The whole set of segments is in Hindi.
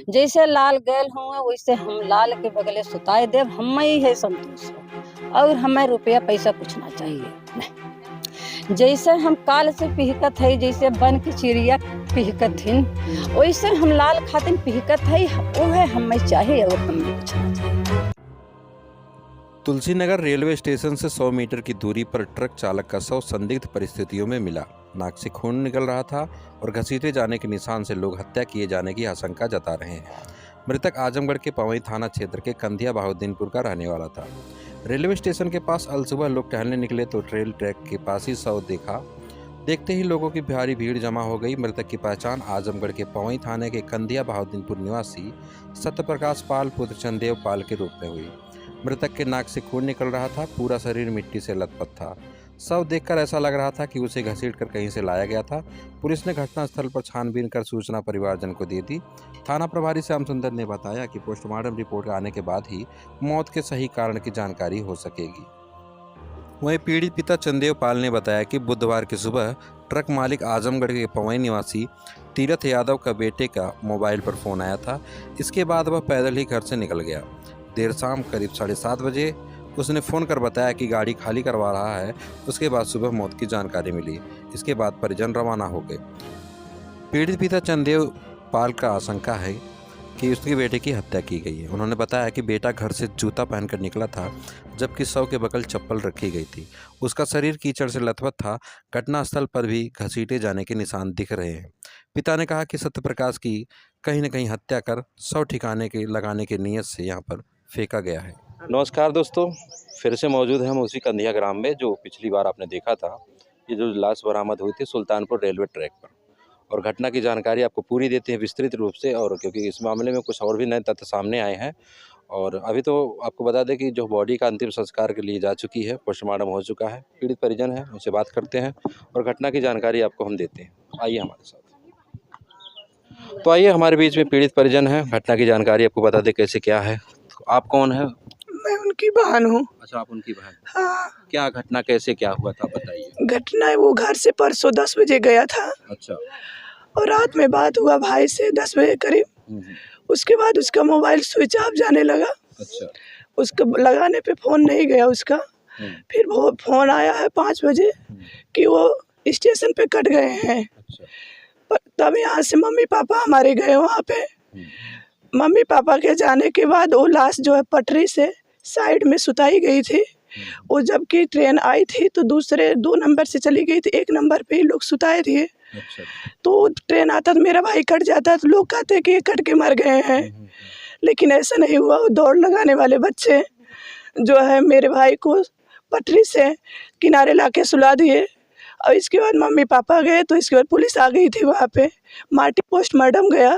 जैसे लाल गैल हुआ वैसे हम लाल के बगले सुताए देव, हम ही है संतोष हो और हमें रुपया पैसा कुछ ना चाहिए नहीं। जैसे हम काल से पिहकत है, जैसे बन की चिड़िया पिहकत हिन, वैसे हम लाल खातिन पिहकत है, वो है हमें चाहिए और हमें कुछ ना चाहिए। तुलसीनगर रेलवे स्टेशन से 100 मीटर की दूरी पर ट्रक चालक का शव संदिग्ध परिस्थितियों में मिला। नाक से खून निकल रहा था और घसीटे जाने के निशान से लोग हत्या किए जाने की आशंका जता रहे हैं। मृतक आजमगढ़ के पवई थाना क्षेत्र के कंधिया बहाउद्दीनपुर का रहने वाला था। रेलवे स्टेशन के पास अलसुबह लोग टहलने निकले तो रेल ट्रैक के पास ही शव देखा। देखते ही लोगों की भारी भीड़ जमा हो गई। मृतक की पहचान आजमगढ़ के पवई थाने के कंधिया बहाउद्दीनपुर निवासी सत्यप्रकाश पाल पुत्र चंदेव पाल के रूप में हुई। मृतक के नाक से खून निकल रहा था, पूरा शरीर मिट्टी से लथपथ था। शव देखकर ऐसा लग रहा था कि उसे घसीटकर कहीं से लाया गया था। पुलिस ने घटनास्थल पर छानबीन कर सूचना परिवारजन को दे दी। थाना प्रभारी श्याम सुंदर ने बताया कि पोस्टमार्टम रिपोर्ट आने के बाद ही मौत के सही कारण की जानकारी हो सकेगी। वहीं पीड़ित पिता चंदेव पाल ने बताया कि बुधवार की सुबह ट्रक मालिक आजमगढ़ के पवई निवासी तीरथ यादव का बेटे का मोबाइल पर फ़ोन आया था। इसके बाद वह पैदल ही घर से निकल गया। देर शाम करीब 7:30 बजे उसने फ़ोन कर बताया कि गाड़ी खाली करवा रहा है। उसके बाद सुबह मौत की जानकारी मिली। इसके बाद परिजन रवाना हो गए। पीड़ित पिता चंदेव पाल का आशंका है कि उसके बेटे की हत्या की गई है। उन्होंने बताया कि बेटा घर से जूता पहनकर निकला था, जबकि शव के बगल चप्पल रखी गई थी। उसका शरीर कीचड़ से लथपथ था। घटनास्थल पर भी घसीटे जाने के निशान दिख रहे हैं। पिता ने कहा कि सत्यप्रकाश की कहीं न कहीं हत्या कर शव ठिकाने के लगाने की नीयत से यहाँ पर फेंका गया है। नमस्कार दोस्तों, फिर से मौजूद हैं हम उसी कंधिया ग्राम में जो पिछली बार आपने देखा था। ये जो लाश बरामद हुई थी सुल्तानपुर रेलवे ट्रैक पर, और घटना की जानकारी आपको पूरी देते हैं विस्तृत रूप से। और क्योंकि इस मामले में कुछ और भी नए तथ्य सामने आए हैं, और अभी तो आपको बता दें कि जो बॉडी का अंतिम संस्कार के लिए जा चुकी है, पोस्टमार्टम हो चुका है। पीड़ित परिजन है, उनसे बात करते हैं और घटना की जानकारी आपको हम देते हैं। आइए हमारे साथ। तो आइए, हमारे बीच में पीड़ित परिजन है, घटना की जानकारी आपको बता दें कैसे क्या है। तो आप कौन है? मैं उनकी बहन हूँ। अच्छा, आप उनकी बहन। हाँ। क्या घटना कैसे क्या हुआ था बताइए। घटना वो घर से परसों 10 बजे गया था। अच्छा। और रात में बात हुआ भाई से 10 बजे करीब। उसके बाद उसका मोबाइल स्विच ऑफ जाने लगा। अच्छा। उसको लगाने पे फ़ोन नहीं गया उसका। फिर वो फ़ोन आया है 5 बजे कि वो स्टेशन पे कट गए हैं। अच्छा। तब यहाँ से मम्मी पापा हमारे गए वहाँ पे। मम्मी पापा के जाने के बाद वो लाश जो है पटरी से साइड में सुताई गई थी। वो जबकि ट्रेन आई थी तो दूसरे 2 नंबर से चली गई थी, 1 नंबर पे ही लोग सुताए थे। अच्छा। तो ट्रेन आता तो मेरा भाई कट जाता तो लोग कहते कि ये कट के मर गए हैं, लेकिन ऐसा नहीं हुआ। वो दौड़ लगाने वाले बच्चे जो है मेरे भाई को पटरी से किनारे लाके सुला दिए। और इसके बाद मम्मी पापा गए तो इसके बाद पुलिस आ गई थी वहाँ पे। माटी पोस्टमार्टम गया।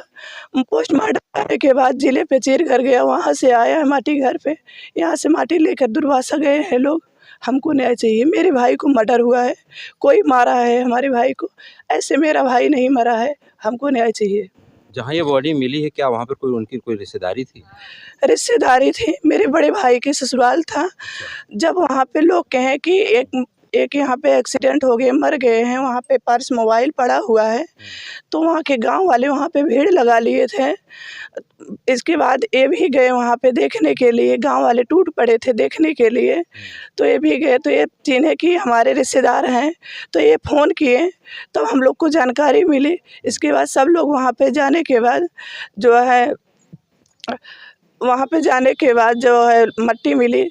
पोस्टमार्टम आने के बाद जिले पे चीरघर गया, वहाँ से आया है माटी घर पे। यहाँ से माटी लेकर दुर्वासा गए हैं लोग। हमको न्याय चाहिए। मेरे भाई को मर्डर हुआ है, कोई मारा है हमारे भाई को, ऐसे मेरा भाई नहीं मरा है। हमको न्याय चाहिए। जहाँ ये बॉडी मिली है, क्या वहाँ पर कोई उनकी कोई रिश्तेदारी थी? रिश्तेदारी थी, मेरे बड़े भाई के ससुराल था। जब वहाँ पे लोग कहें कि एक यहाँ पे एक्सीडेंट हो गए, मर गए हैं, वहाँ पे पर्स मोबाइल पड़ा हुआ है, तो वहाँ के गांव वाले वहाँ पे भीड़ लगा लिए थे। इसके बाद ये भी गए वहाँ पे देखने के लिए, गांव वाले टूट पड़े थे देखने के लिए। तो ये भी गए, तो ये चिन्हे कि हमारे रिश्तेदार हैं, तो ये फ़ोन किए तो हम लोग को जानकारी मिली। इसके बाद सब लोग वहाँ पे जाने के बाद जो है वहाँ पे जाने के बाद जो है मट्टी मिली,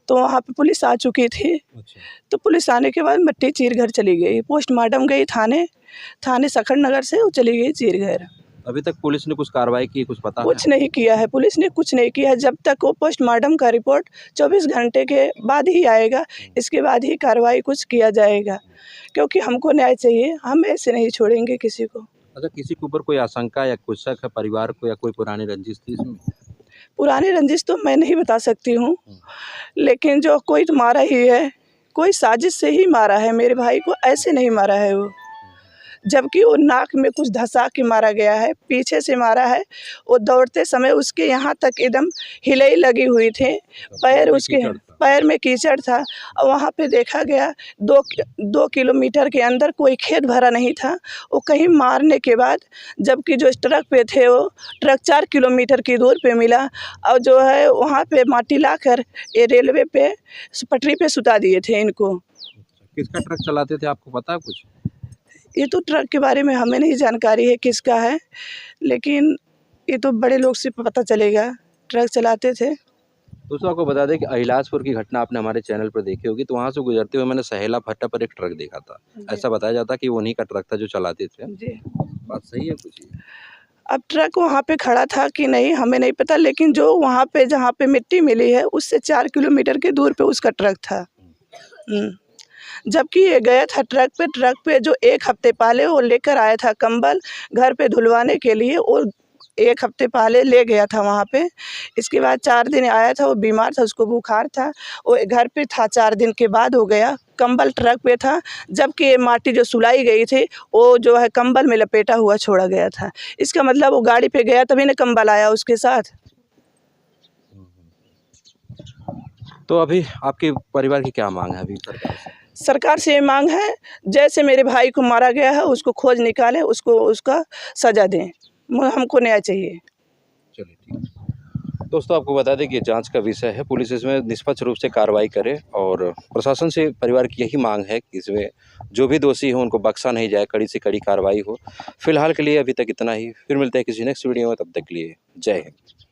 तो वहाँ पे पुलिस आ चुकी थी। अच्छा। तो पुलिस आने के बाद मट्टी चीरघर चली गई। पोस्टमार्टम गई थाने सखर नगर से, वो चली गई चीरघर। अभी तक पुलिस ने कुछ कार्रवाई की, कुछ पता कुछ नहीं किया है, पुलिस ने कुछ नहीं किया है। जब तक वो पोस्टमार्टम का रिपोर्ट 24 घंटे के बाद ही आएगा, इसके बाद ही कार्रवाई कुछ किया जाएगा, क्योंकि हमको न्याय चाहिए। हम ऐसे नहीं छोड़ेंगे किसी को। अच्छा, किसी के ऊपर कोई आशंका या कुछ शक है परिवार को, या कोई पुरानी रंजिश थी इसमें? पुरानी रंजिश तो मैं नहीं बता सकती हूँ, लेकिन जो कोई तो मारा ही है, कोई साजिश से ही मारा है। मेरे भाई को ऐसे नहीं मारा है वो, जबकि वो नाक में कुछ धंसा के मारा गया है, पीछे से मारा है। वो दौड़ते समय उसके यहाँ तक एकदम हिलई लगी हुई थी, पैर उसके पैर में कीचड़ था। और वहाँ पे देखा गया 2 किलोमीटर के अंदर कोई खेत भरा नहीं था। वो कहीं मारने के बाद जबकि जो ट्रक पे थे वो ट्रक 4 किलोमीटर की दूर पे मिला और जो है वहाँ पे माटी लाकर ये रेलवे पे पटरी पे सुता दिए थे इनको। किसका ट्रक चलाते थे, आपको पता है कुछ? ये तो ट्रक के बारे में हमें नहीं जानकारी है किसका है, लेकिन ये तो बड़े लोग से पता चलेगा। ट्रक चलाते थे। दोस्तों आपको बता दें कि अहिलासपुर की घटना आपने हमारे चैनल पर देखी होगी, तो वहाँ से गुजरते हुए मैंने सहेला भट्टा पर एक ट्रक देखा था। ऐसा बताया जाता कि वो उन्हीं का ट्रक था जो चलाते थे। जी। बात सही है कुछ? अब ट्रक वहाँ पे खड़ा था कि नहीं हमें नहीं पता, लेकिन जो वहाँ पे जहाँ पे मिट्टी मिली है उससे 4 किलोमीटर की दूर पे उसका ट्रक था। जबकि ये गया था ट्रक पे जो 1 हफ्ते पहले वो लेकर आया था कंबल घर पे धुलवाने के लिए, और 1 हफ्ते पहले ले गया था वहाँ पे। इसके बाद 4 दिन आया था, वो बीमार था, उसको बुखार था, वो घर पे था, 4 दिन के बाद हो गया। कंबल ट्रक पे था, जबकि ये माटी जो सुलाई गई थी वो जो है कंबल में लपेटा हुआ छोड़ा गया था। इसका मतलब वो गाड़ी पे गया तभी ना कंबल आया उसके साथ। तो अभी आपके परिवार की क्या मांग है अभी सरकार से? सरकार से ये मांग है, जैसे मेरे भाई को मारा गया है उसको खोज निकालें, उसको उसका सज़ा दें। हमको न्याय चाहिए। चलिए ठीक है। दोस्तों आपको बता दें कि ये जांच का विषय है, पुलिस इसमें निष्पक्ष रूप से कार्रवाई करे और प्रशासन से परिवार की यही मांग है कि इसमें जो भी दोषी हो उनको बख्शा नहीं जाए, कड़ी से कड़ी कार्रवाई हो। फिलहाल के लिए अभी तक इतना ही, फिर मिलते हैं किसी नेक्स्ट वीडियो में, तब तक के लिए जय हिंद।